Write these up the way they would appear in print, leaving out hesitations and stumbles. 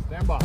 Stand by.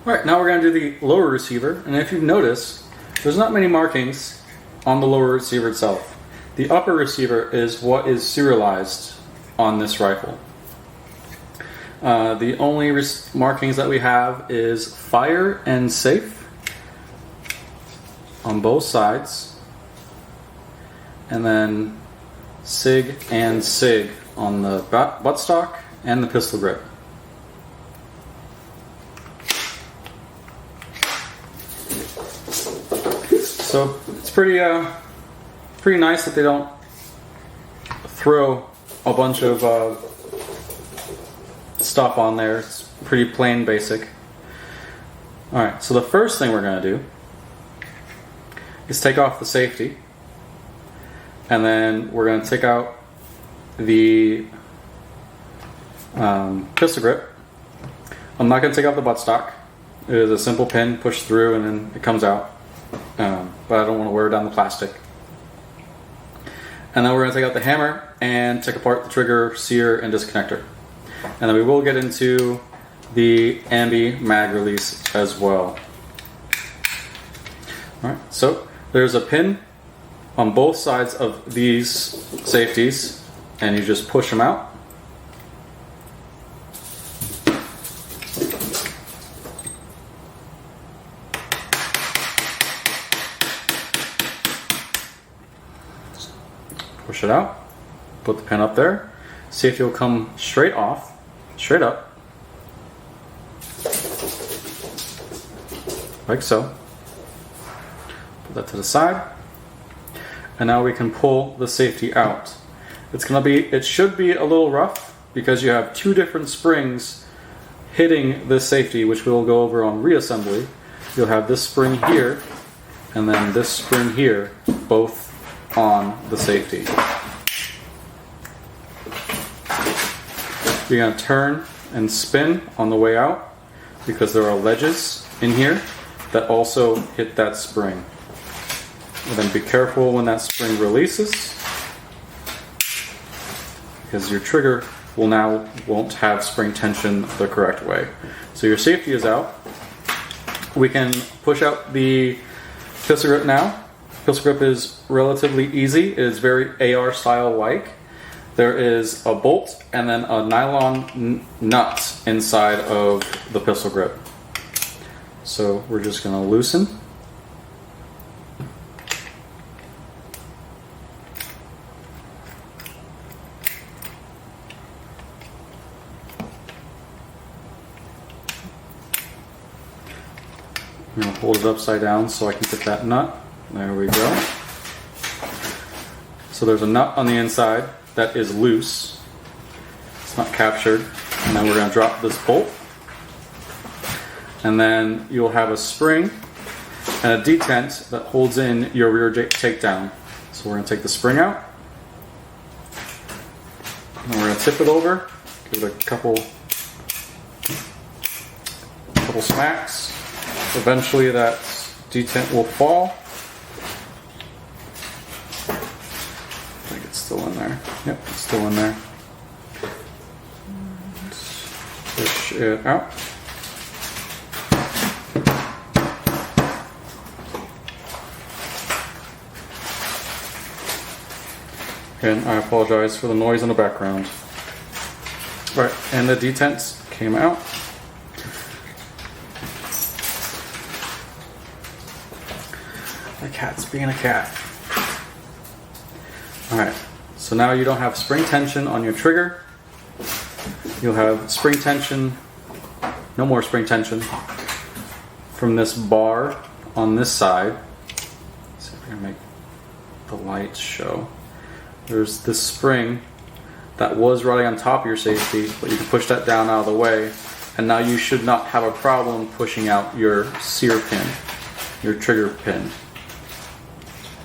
Alright, now we're going to do the lower receiver, and if you've noticed, there's not many markings on the lower receiver itself. The upper receiver is what is serialized on this rifle. The only markings that we have is fire and safe on both sides, and then SIG and SIG on the buttstock and the pistol grip. So it's pretty nice that they don't throw a bunch of stuff on there. It's pretty plain basic. Alright, so the first thing we're going to do is take off the safety, and then we're going to take out the pistol grip. I'm not going to take out the buttstock. It is a simple pin, push through, and then it comes out. But I don't want to wear down the plastic. And then we're going to take out the hammer and take apart the trigger, sear, and disconnector. And then we will get into the ambi mag release as well. Alright, so there's a pin on both sides of these safeties, and you just push them out. Push it out, put the pin up there, safety will come straight up, like so. Put that to the side, and now we can pull the safety out. It should be a little rough because you have two different springs hitting this safety, which we'll go over on reassembly. You'll have this spring here, and then this spring here, both on the safety. You're going to turn and spin on the way out because there are ledges in here that also hit that spring. And then be careful when that spring releases, because your trigger won't have spring tension the correct way. So your safety is out. We can push out the pistol grip now. Pistol grip is relatively easy. It is very AR style like. There is a bolt and then a nylon nut inside of the pistol grip. So we're just going to loosen. I'm going to hold it upside down so I can get that nut. There we go. So there's a nut on the inside that is loose. It's not captured. And then we're going to drop this bolt. And then you'll have a spring and a detent that holds in your rear takedown. So we're going to take the spring out. And we're going to tip it over. Give it a couple smacks. Eventually that detent will fall. I think it's still in there. Yep, it's still in there. Push it out. Again, I apologize for the noise in the background. Alright, and the detents came out. The cat's being a cat. Alright, so now you don't have spring tension on your trigger. You'll have spring tension, no more spring tension, from this bar on this side. Let's see if I can make the lights show. There's this spring that was running on top of your safety, but you can push that down out of the way, and now you should not have a problem pushing out your sear pin, your trigger pin.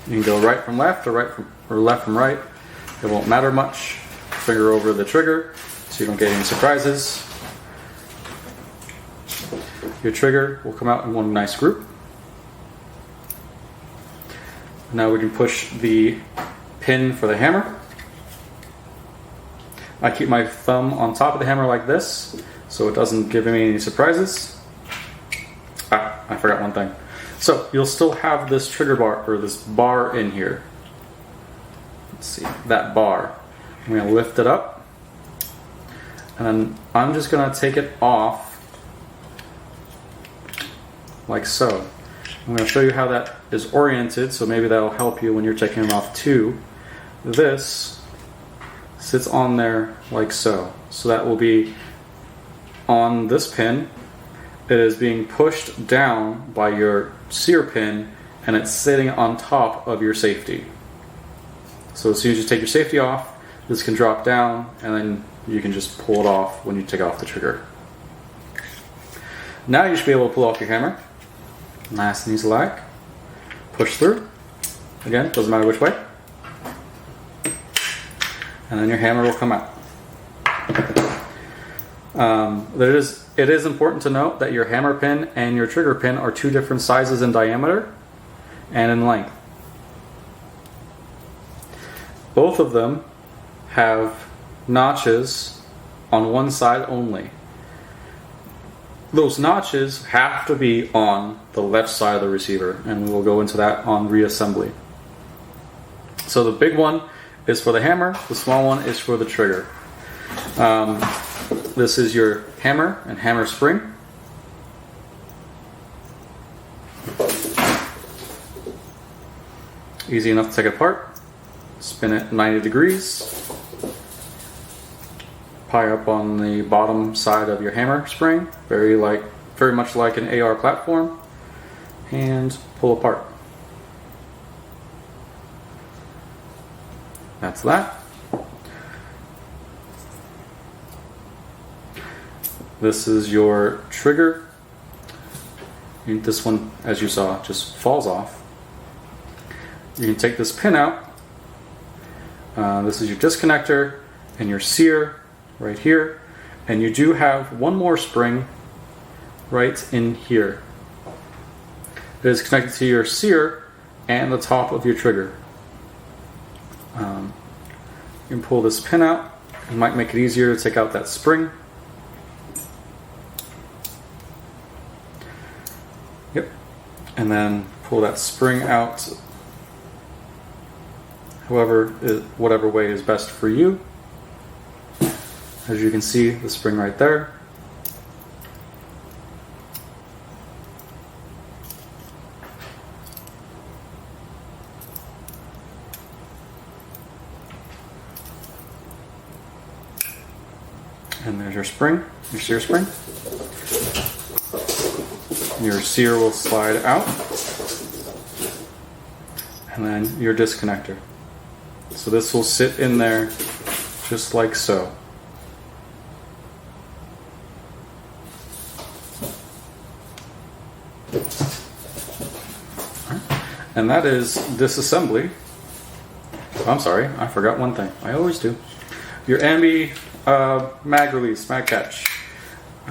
You can go right from left or left from right. It won't matter much. Finger over the trigger so you don't get any surprises. Your trigger will come out in one nice group. Now we can push the pin for the hammer. I keep my thumb on top of the hammer like this so it doesn't give me any surprises. I forgot one thing. So you'll still have this trigger bar, or this bar in here. Let's see, that bar. I'm going to lift it up, and then I'm just going to take it off like so. I'm going to show you how that is oriented, so maybe that'll help you when you're taking it off too. This sits on there like so. So that will be on this pin. It is being pushed down by your sear pin, and it's sitting on top of your safety. So as soon as you take your safety off, this can drop down, and then you can just pull it off when you take off the trigger. Now you should be able to pull off your hammer. Nice and easy like. Push through. Again, doesn't matter which way. And then your hammer will come out. It is important to note that your hammer pin and your trigger pin are two different sizes in diameter and in length. Both of them have notches on one side only. Those notches have to be on the left side of the receiver, and we will go into that on reassembly. So the big one is for the hammer, the small one is for the trigger. This is your hammer and hammer spring. Easy enough to take it apart. Spin it 90 degrees. Pie up on the bottom side of your hammer spring, very much like an AR platform, and pull apart. That's that. This is your trigger. This one, as you saw, just falls off. You can take this pin out. This is your disconnector and your sear right here. And you do have one more spring right in here. It is connected to your sear and the top of your trigger. You can pull this pin out. It might make it easier to take out that spring. Yep. And then pull that spring out whatever way is best for you. As you can see, the spring right there. And there's your spring, your sear spring. Your sear will slide out. And then your disconnector. So this will sit in there just like so. And that is disassembly. Oh, I'm sorry, I forgot one thing. I always do. Your ambi mag release, mag catch.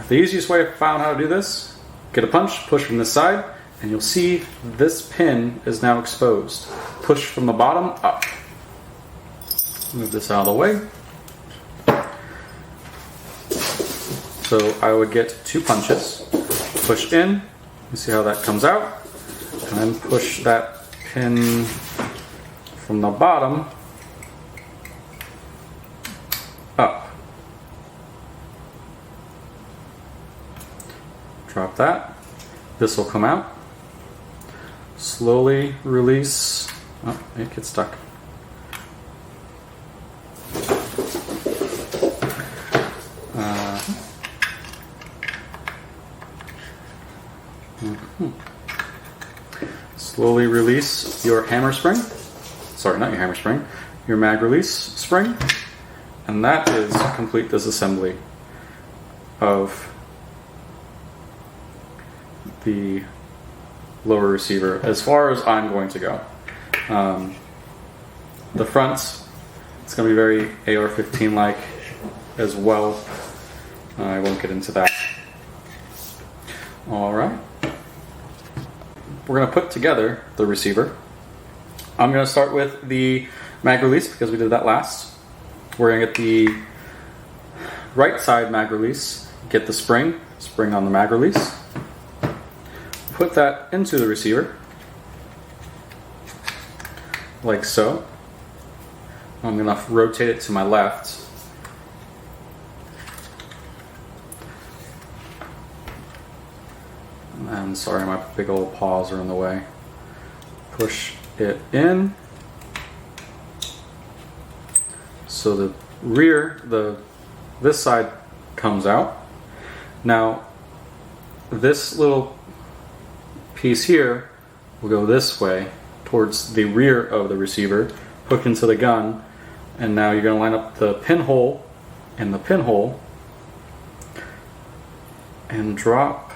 The easiest way I found how to do this, get a punch, push from this side, and you'll see this pin is now exposed. Push from the bottom up. Move this out of the way. So I would get 2 punches. Push in, you see how that comes out, and then push that pin from the bottom up. Drop that. This will come out. Slowly release. Oh, it gets stuck. Slowly release your hammer spring. Sorry, not your hammer spring. Your mag release spring. And that is complete disassembly of the lower receiver as far as I'm going to go. The front, it's going to be very AR-15 like as well. I won't get into that. Alright. We're going to put together the receiver. I'm going to start with the mag release because we did that last. We're going to get the right side mag release, get the spring on the mag release, put that into the receiver, like so. I'm going to rotate it to my left. And sorry, my big old paws are in the way. Push it in. So the rear, this side comes out. Now, this little piece here will go this way towards the rear of the receiver, hook into the gun, and now you're going to line up the pinhole and the pinhole and drop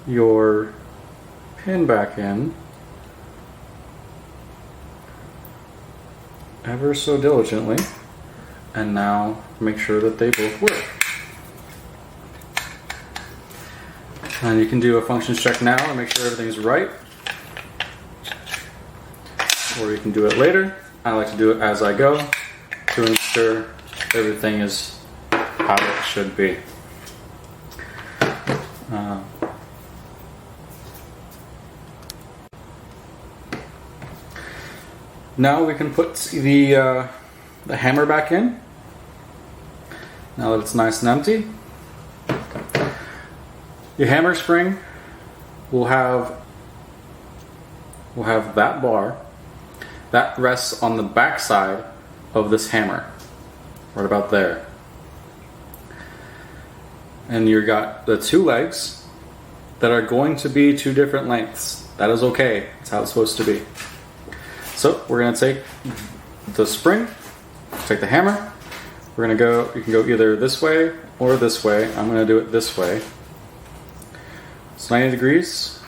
your pin back in ever so diligently, and now make sure that they both work. And you can do a functions check now and make sure everything's right, or you can do it later. I like to do it as I go to ensure everything is how it should be. Now we can put the hammer back in. Now that it's nice and empty. Your hammer spring will have that bar that rests on the back side of this hammer, right about there. And you got the two legs that are going to be two different lengths. That is okay. That's how it's supposed to be. So we're going to take the spring, take the hammer. We're going to go, you can go either this way or this way. I'm going to do it this way. It's 90 degrees.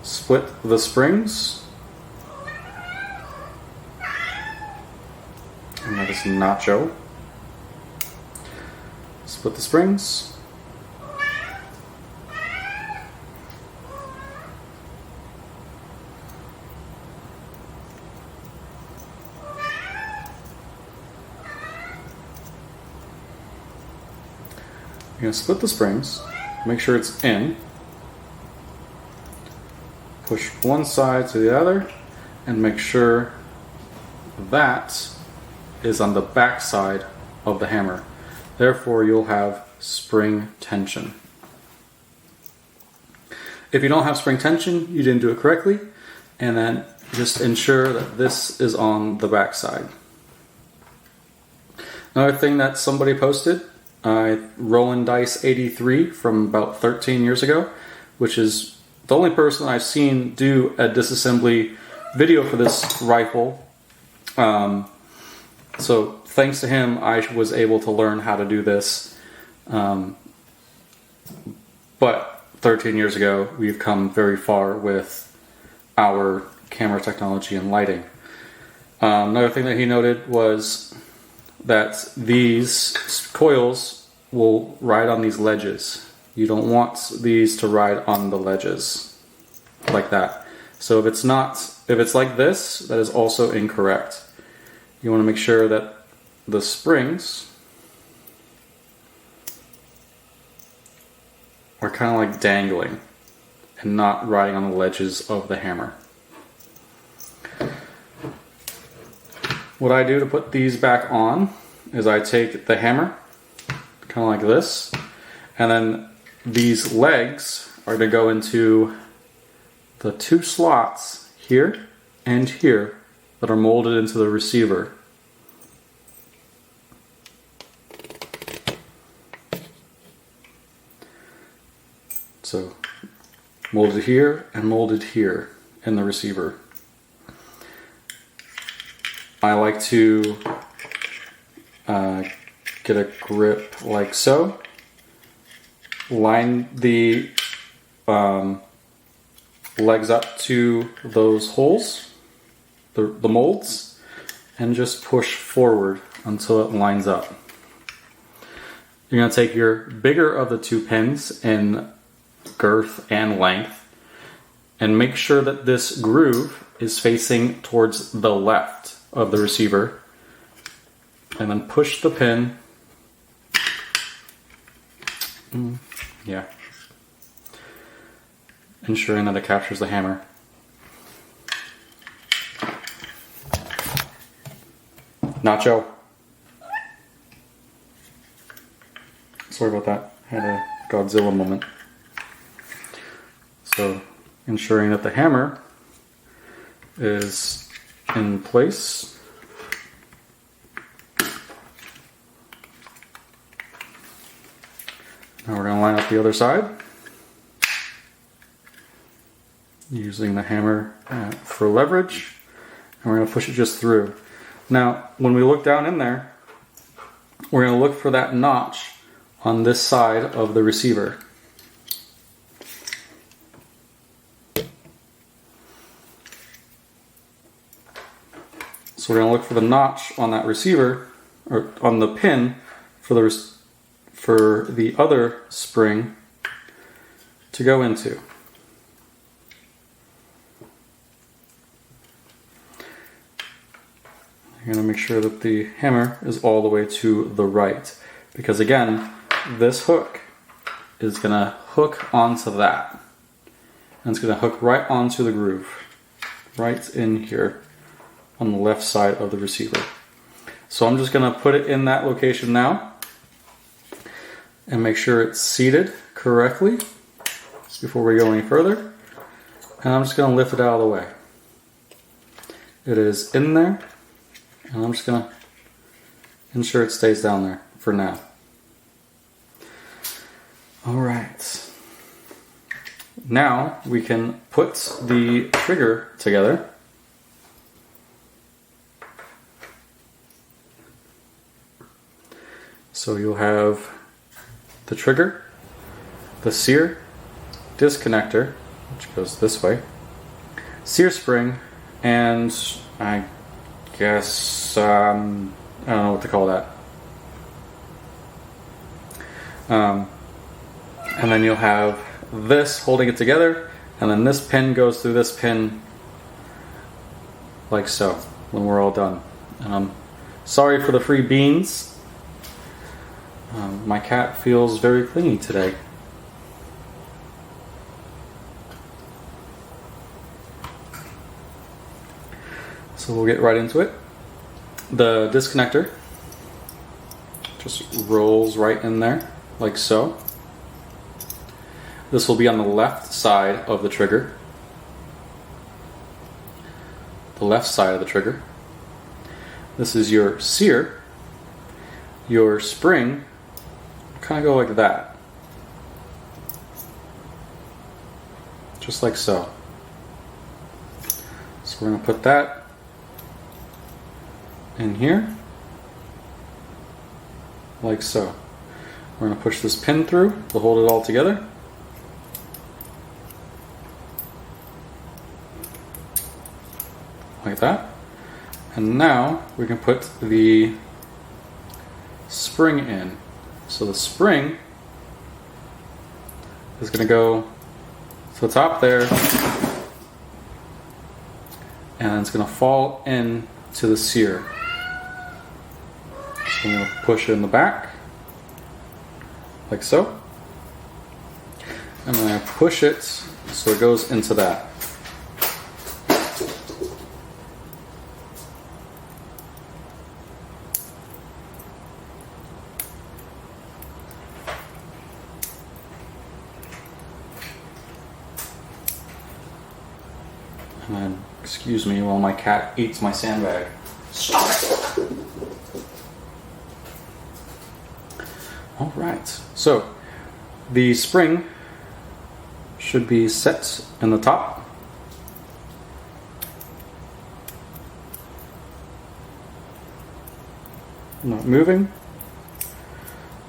Split the springs. And that is nacho. Split the springs. You're going to split the springs, make sure it's in, push one side to the other, and make sure that is on the back side of the hammer. Therefore, you'll have spring tension. If you don't have spring tension, you didn't do it correctly, and then just ensure that this is on the back side. Another thing that somebody posted, Roland Dice 83 from about 13 years ago, which is the only person I've seen do a disassembly video for this rifle. So thanks to him, I was able to learn how to do this. But 13 years ago, we've come very far with our camera technology and lighting. Another thing that he noted was that these coils will ride on these ledges. You don't want these to ride on the ledges like that. So if it's like this, that is also incorrect. You want to make sure that the springs are kind of like dangling and not riding on the ledges of the hammer. What I do to put these back on is I take the hammer, kind of like this, and then these legs are to go into the two slots here and here that are molded into the receiver. So molded here and molded here in the receiver. I like to get a grip like so. Line the legs up to those holes, the molds, and just push forward until it lines up. You're going to take your bigger of the two pins in girth and length and make sure that this groove is facing towards the left of the receiver, and then push the pin. Yeah. Ensuring that it captures the hammer. Nacho. Sorry about that. I had a Godzilla moment. So, ensuring that the hammer is in place. Now we're going to line up the other side. Using the hammer for leverage. And we're going to push it just through. Now, when we look down in there, we're going to look for that notch on this side of the receiver. So we're going to look for the notch on that receiver, or on the pin, for the other spring to go into. You're going to make sure that the hammer is all the way to the right, because again, this hook is going to hook onto that, and it's going to hook right onto the groove, right in here on the left side of the receiver. So I'm just going to put it in that location now and make sure it's seated correctly before we go any further. And I'm just going to lift it out of the way. It is in there, and I'm just going to ensure it stays down there for now. Alright. Now we can put the trigger together. So you'll have the trigger, the sear disconnector, which goes this way, sear spring, and I guess, I don't know what to call that. And then you'll have this holding it together, and then this pin goes through this pin like so when we're all done. And I'm sorry for the free beans. My cat feels very clingy today. So we'll get right into it. The disconnector just rolls right in there, like so. This will be on the left side of the trigger. The left side of the trigger. This is your sear. Your spring kind of go like that. Just like so. So we're going to put that in here. Like so. We're going to push this pin through to hold it all together. Like that. And now we can put the spring in. So the spring is going to go to the top there, and it's going to fall in to the sear. So I'm going to push it in the back, like so. I'm going to push it so it goes into that. And then, excuse me while my cat eats my sandbag. Stop it! Alright, so the spring should be set in the top. not moving,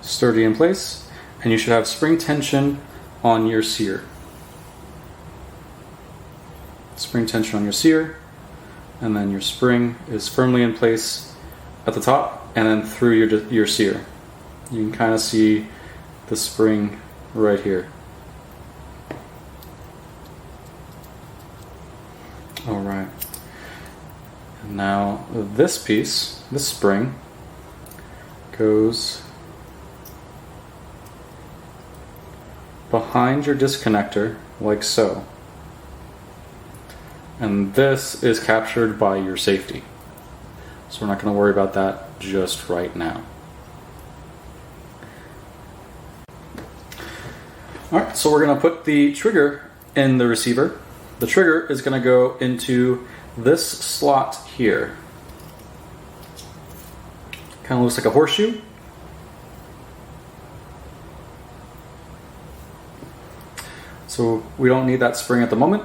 sturdy in place, and you should have spring tension on your sear. Spring tension on your sear, and then your spring is firmly in place at the top and then through your sear. You can kind of see the spring right here. Alright. And now this piece, this spring, goes behind your disconnector like so. And this is captured by your safety. So we're not going to worry about that just right now. Alright, so we're going to put the trigger in the receiver. The trigger is going to go into this slot here. Kind of looks like a horseshoe. So we don't need that spring at the moment.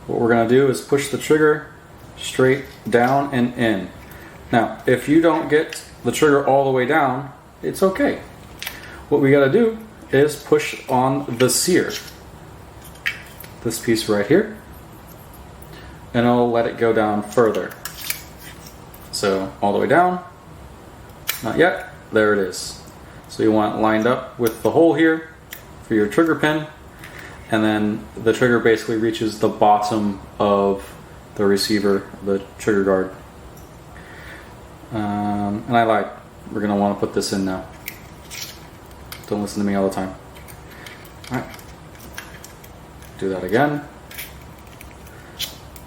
What we're going to do is push the trigger straight down and in. Now, if you don't get the trigger all the way down, it's okay. What we got to do is push on the sear. This piece right here. And I'll let it go down further. So, all the way down. Not yet. There it is. So you want it lined up with the hole here for your trigger pin. And then the trigger basically reaches the bottom of the receiver, the trigger guard. And I lied. We're going to want to put this in now. Don't listen to me all the time. Alright. Do that again.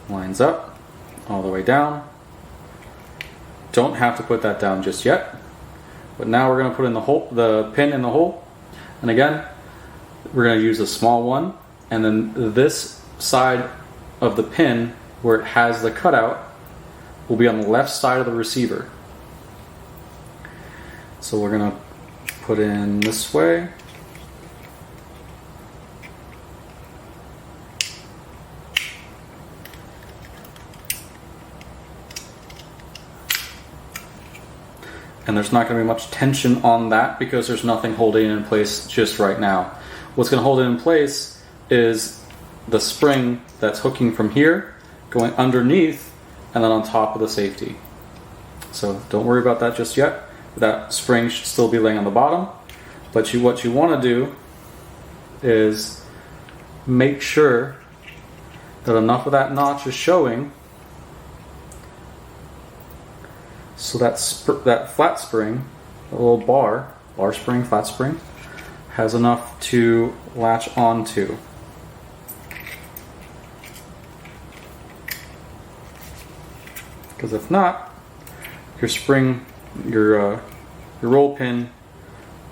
Lines up. All the way down. Don't have to put that down just yet. But now we're going to put in the pin in the hole. And again, we're going to use a small one, and then this side of the pin where it has the cutout will be on the left side of the receiver. So we're going to put in this way. And there's not going to be much tension on that because there's nothing holding it in place just right now. What's going to hold it in place is the spring that's hooking from here, going underneath, and then on top of the safety. So don't worry about that just yet. That spring should still be laying on the bottom. But what you want to do is make sure that enough of that notch is showing so that flat spring, a little bar spring, flat spring, has enough to latch onto. Because if not, your spring, your roll pin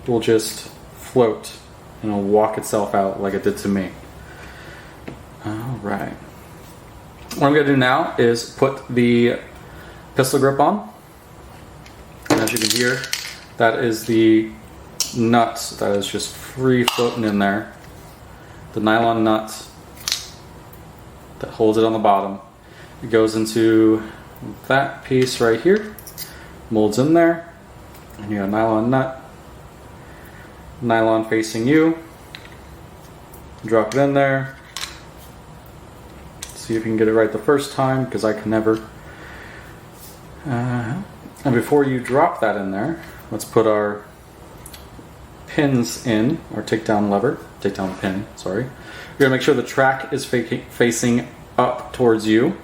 will just float and it'll walk itself out like it did to me. Alright. What I'm going to do now is put the pistol grip on. And as you can hear, that is the nut that is just free floating in there. The nylon nut that holds it on the bottom. It goes into that piece right here, molds in there, and you got a nylon nut, nylon facing you. Drop it in there. See if you can get it right the first time, because I can never. And before you drop that in there, let's put our pins in, our takedown pin, sorry. You're going to make sure the track is facing up towards you.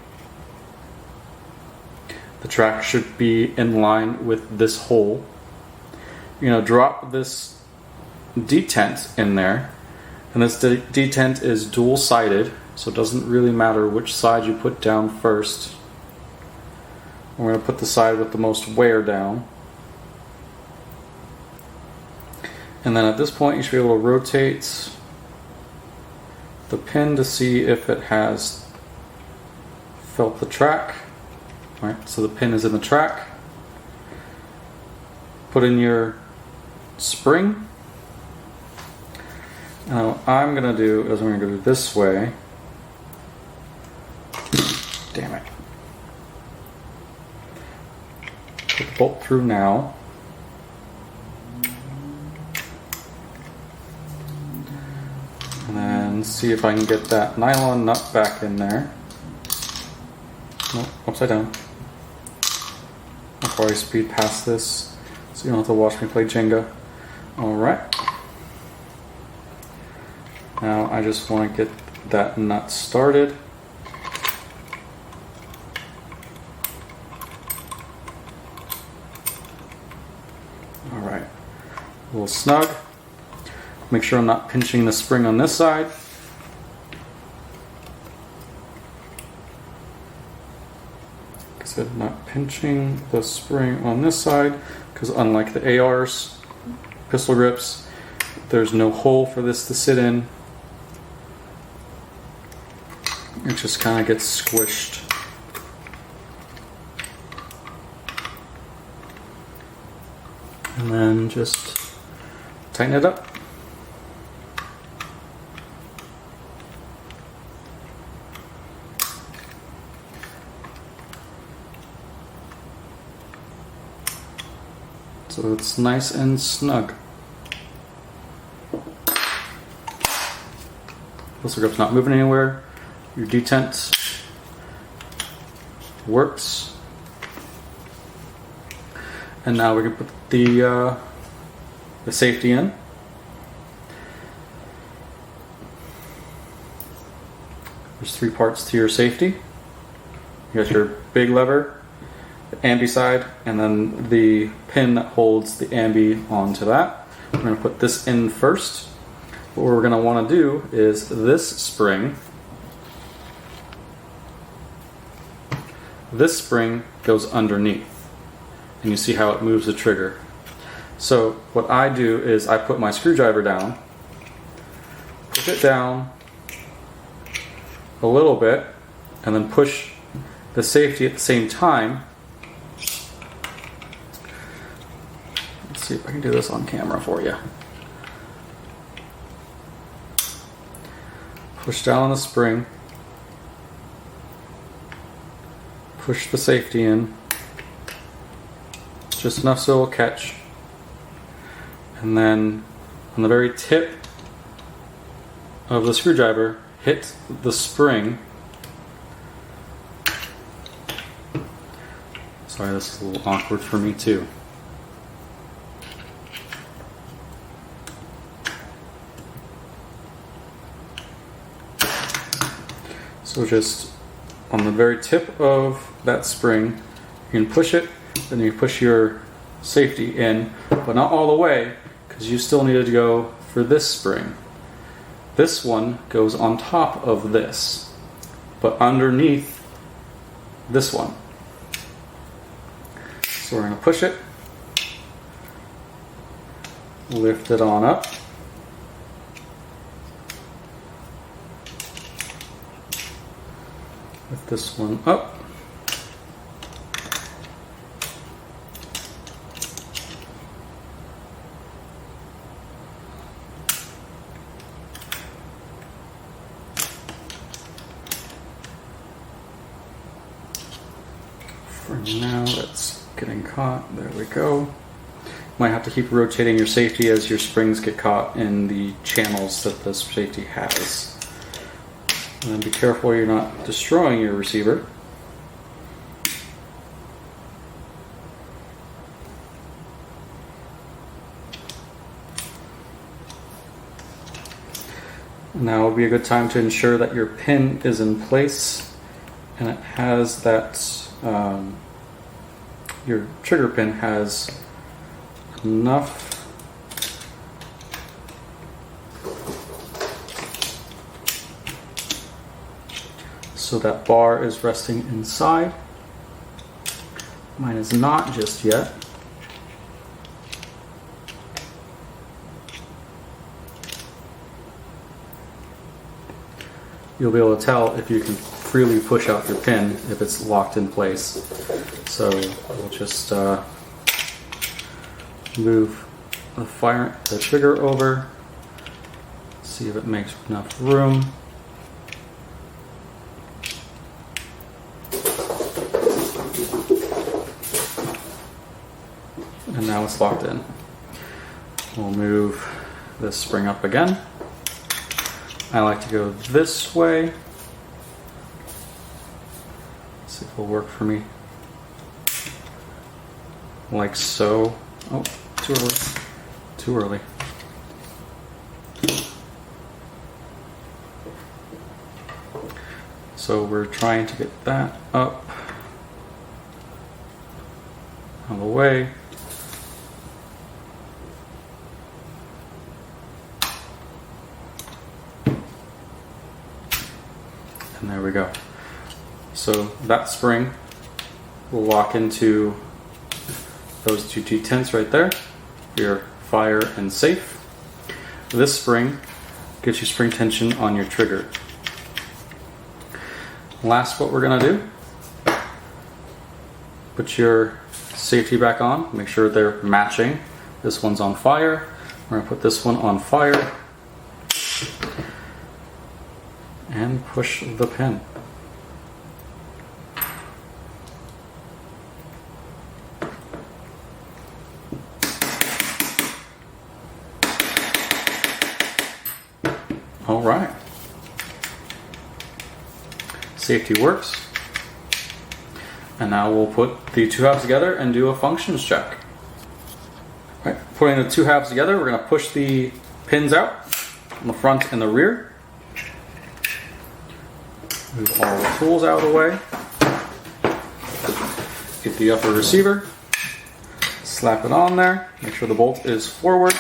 The track should be in line with this hole. You're going to drop this detent in there. And this detent is dual-sided, so it doesn't really matter which side you put down first. We're going to put the side with the most wear down. And then at this point you should be able to rotate the pin to see if it has felt the track. Alright, so the pin is in the track. Put in your spring. Now what I'm going to do is I'm going to go this way. Damn it. Put the bolt through now. And then see if I can get that nylon nut back in there. Nope, upside down. I'll probably speed past this so you don't have to watch me play Jenga. Alright. Now I just want to get that nut started. Alright. A little snug. Make sure I'm not pinching the spring on this side. Like I said, not pinching the spring on this side, because unlike the AR's pistol grips, there's no hole for this to sit in. It just kind of gets squished. And then just tighten it up. So it's nice and snug. Pistol grip's not moving anywhere. Your detent works. And now we can put the safety in. There's 3 parts to your safety. You got your big lever, the ambi side, and then the pin that holds the ambi onto that. We're going to put this in first. What we're going to want to do is this spring. This spring goes underneath. And you see how it moves the trigger. So what I do is I put my screwdriver down, push it down a little bit, and then push the safety at the same time. Let's see if I can do this on camera for you. Push down on the spring, push the safety in, just enough so it will catch. And then on the very tip of the screwdriver, hit the spring. Sorry, this is a little awkward for me too. So just on the very tip of that spring, you can push it, then you push your safety in, but not all the way, because you still need to go for this spring. This one goes on top of this, but underneath this one. So we're going to push it, lift it on up, lift this one up, for now that's getting caught. There we go. Might have to keep rotating your safety as your springs get caught in the channels that the safety has. And then be careful you're not destroying your receiver. Now would be a good time to ensure that your pin is in place and it has that your trigger pin has enough so that bar is resting inside. Mine is not just yet. You'll be able to tell if you can freely push out your pin if it's locked in place. So we'll just move the trigger over, see if it makes enough room. And now it's locked in. We'll move this spring up again. I like to go this way. Let's see if it'll work for me. Like so. Oh, too early. Too early. So we're trying to get that up out of the way. And there we go. So that spring will lock into those two T10s right there. Your fire and safe. This spring gives you spring tension on your trigger. Last, what we're gonna do, put your safety back on, make sure they're matching. This one's on fire. We're gonna put this one on fire and push the pin. All right. Safety works. And now we'll put the two halves together and do a functions check. All right, putting the two halves together, we're going to push the pins out on the front and the rear. Move all the tools out of the way. Get the upper receiver. Slap it on there. Make sure the bolt is forward.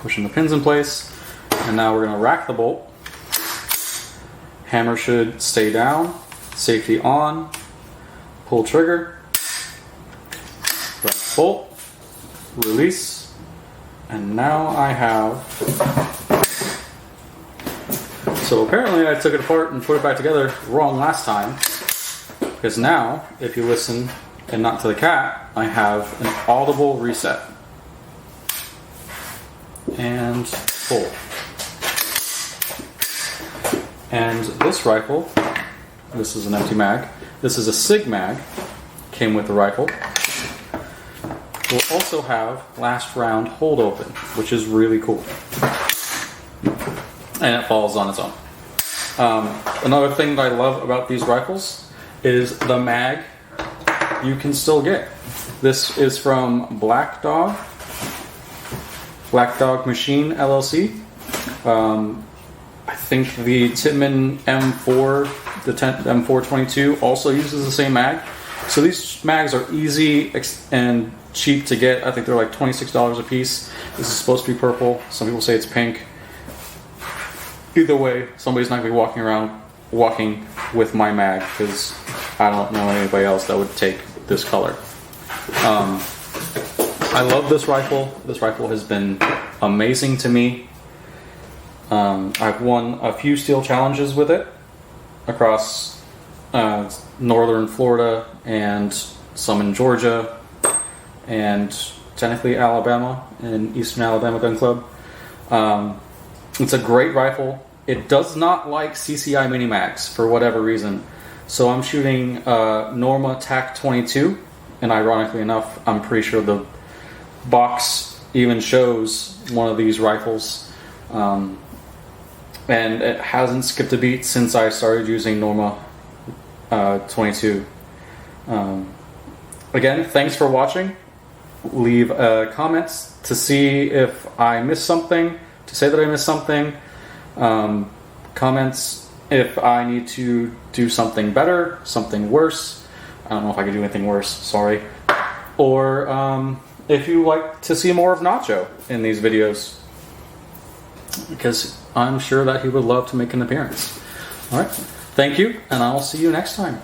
Pushing the pins in place, and now we're going to rack the bolt. Hammer should stay down, safety on, pull trigger, rack bolt, release, and now I have... So apparently I took it apart and put it back together wrong last time, because now, if you listen and not to the cat, I have an audible reset. And pull. And this rifle, this is an empty mag. This is a SIG mag, came with the rifle. Will also have last round hold open, which is really cool. And it falls on its own. Another thing that I love about these rifles is the mag you can still get. This is from Black Dog Machine LLC. I think the Tittman M4, the M422 also uses the same mag. So these mags are easy and cheap to get. I think they're like $26 a piece. This is supposed to be purple. Some people say it's pink. Either way, somebody's not going to be walking with my mag, because I don't know anybody else that would take this color. I love this rifle. This rifle has been amazing to me. I've won a few steel challenges with it across northern Florida and some in Georgia and technically Alabama and Eastern Alabama Gun Club. It's a great rifle. It does not like CCI mini mags for whatever reason. So I'm shooting Norma TAC 22, and ironically enough, I'm pretty sure the box even shows one of these rifles, and it hasn't skipped a beat since I started using Norma 22. Again, thanks for watching. Leave comments to see if I missed something, to say that I missed something. Comments if I need to do something better, something worse. I don't know if I can do anything worse, sorry. Or if you like to see more of Nacho in these videos, because I'm sure that he would love to make an appearance. Alright, thank you, and I will see you next time.